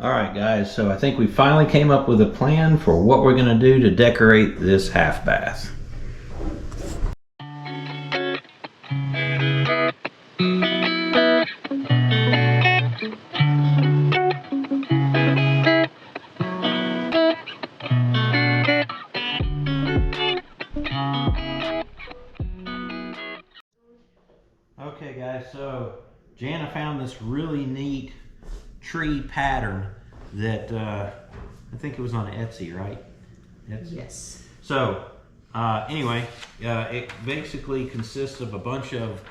All right, guys, so I think we finally came up with a plan for what we're gonna do to decorate this half bath. Okay, guys, so Jana found this really neat tree pattern that I think it was on Etsy, right? Etsy? Yes. So anyway, it basically consists of a bunch of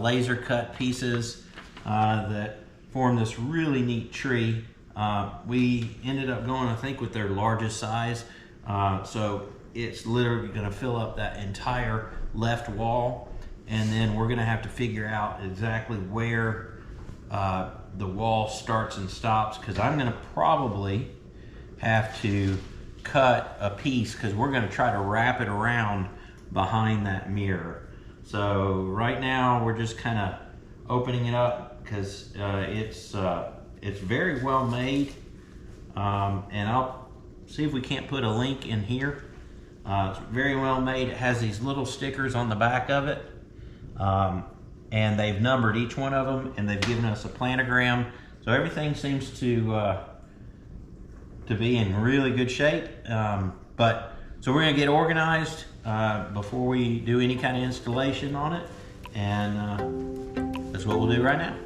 laser cut pieces that form this really neat tree. We ended up going, I think, with their largest size. So it's literally going to fill up that entire left wall. And then we're going to have to figure out exactly where the wall starts and stops, because I'm going to probably have to cut a piece, because we're going to try to wrap it around behind that mirror. So right now we're just kind of opening it up, because it's very well made, and I'll see if we can't put a link in here. It's very well made. It has these little stickers on the back of it. And they've numbered each one of them, and they've given us a planogram. So everything seems to be in really good shape. So we're gonna get organized before we do any kind of installation on it, and that's what we'll do right now.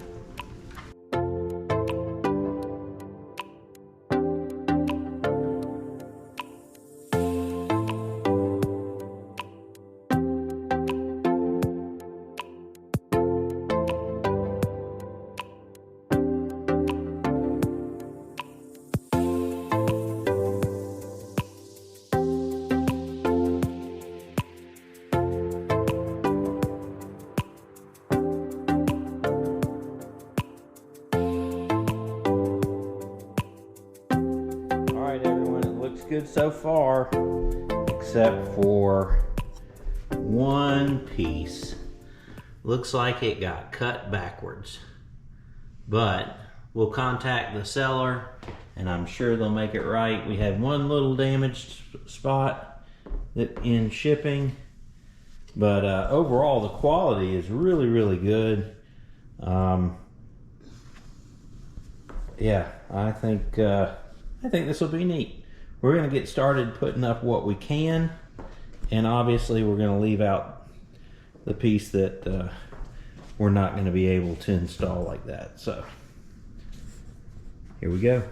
Good so far, except for one piece. Looks like it got cut backwards, but we'll contact the seller and I'm sure they'll make it right. We had one little damaged spot that in shipping, but overall the quality is really good. Yeah, I think this will be neat. We're going to get started putting up what we can, and obviously we're going to leave out the piece that we're not going to be able to install like that. So here we go.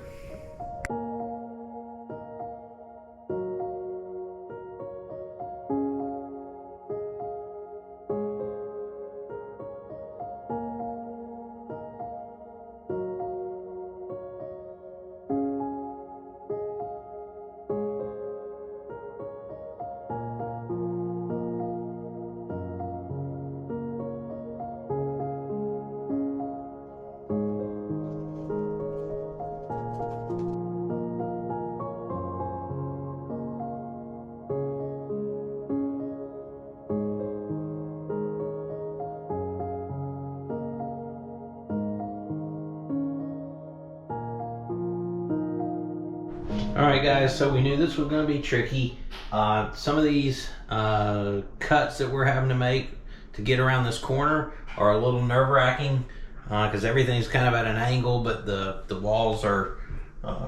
Alright guys, so we knew this was going to be tricky. Some of these cuts that we're having to make to get around this corner are a little nerve-wracking because everything's kind of at an angle, but the walls are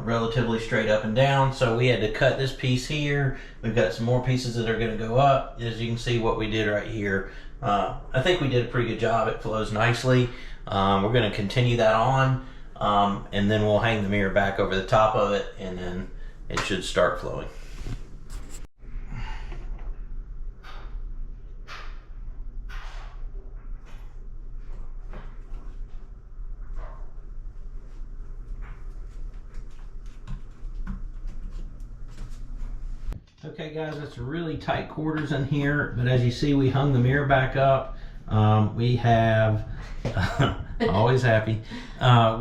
relatively straight up and down. So we had to cut this piece here. We've got some more pieces that are going to go up. As you can see what we did right here. I think we did a pretty good job. It flows nicely. We're going to continue that on, and then we'll hang the mirror back over the top of it, and then it should start flowing. Okay guys, it's really tight quarters in here, but as you see, we hung the mirror back up. We have always happy.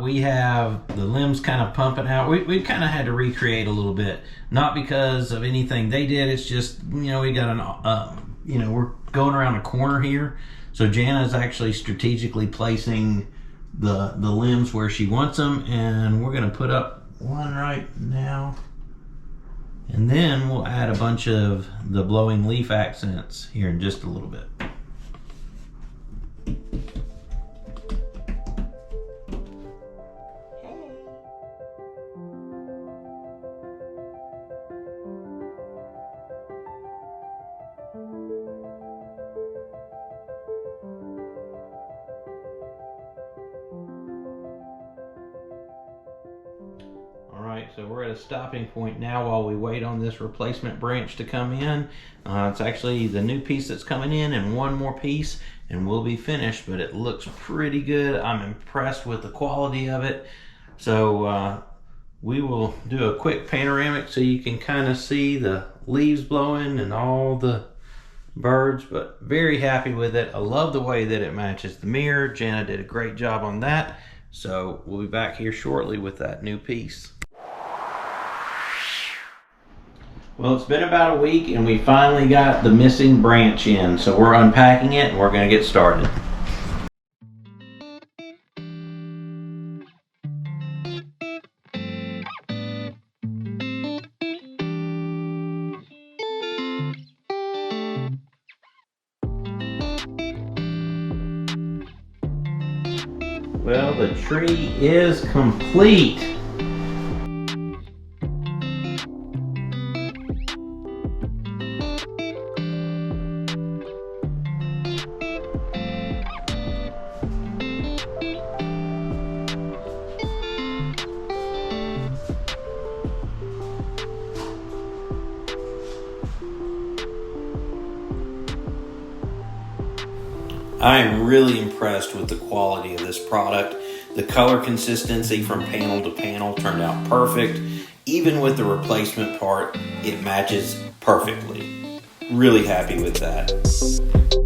We have the limbs kind of pumping out. We kind of had to recreate a little bit, not because of anything they did. It's just, you know, we got an we're going around a corner here, so Jana is actually strategically placing the limbs where she wants them, and we're going to put up one right now. And then we'll add a bunch of the blowing leaf accents here in just a little bit. Alright, so we're at a stopping point now while we wait on this replacement branch to come in. It's actually the new piece that's coming in and one more piece and we'll be finished, but it looks pretty good. I'm impressed with the quality of it. So we will do a quick panoramic so you can kind of see the leaves blowing and all the birds, but very happy with it. I love the way that it matches the mirror. Jana did a great job on that. So we'll be back here shortly with that new piece. Well, it's been about a week and we finally got the missing branch in. So we're unpacking it and we're going to get started. Well, the tree is complete. I am really impressed with the quality of this product. The color consistency from panel to panel turned out perfect. Even with the replacement part, it matches perfectly. Really happy with that.